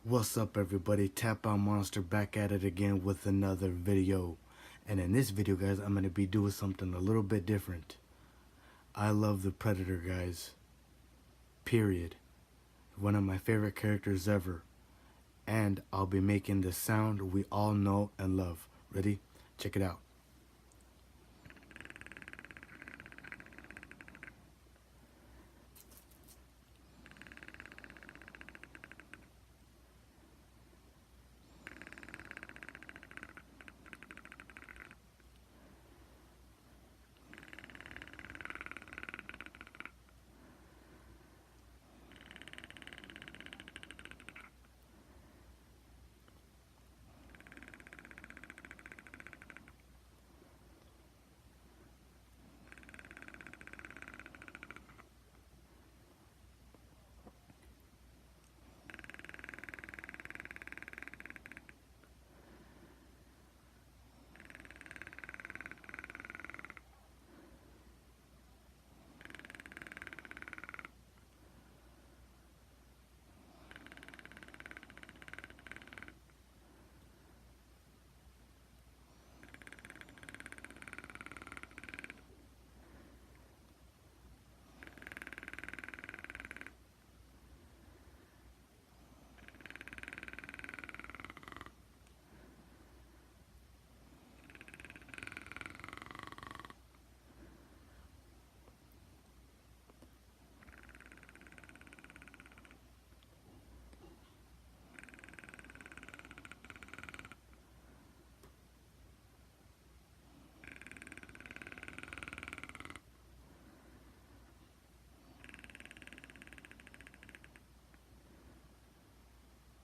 What's up everybody, TapOut Monster back at it again with another video. And in this video guys, I'm going to be doing something a little bit different. I love the Predator guys. Period. One of my favorite characters ever. And I'll be making the sound we all know and love. Ready? Check it out.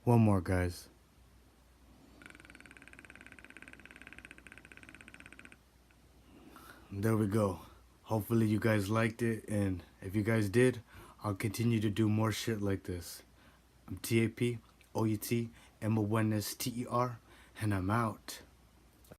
One more guys. There we go. Hopefully you guys liked it, and if you guys did, I'll continue to do more shit like this. I'm TAP, OUT, MONSTER, and I'm out.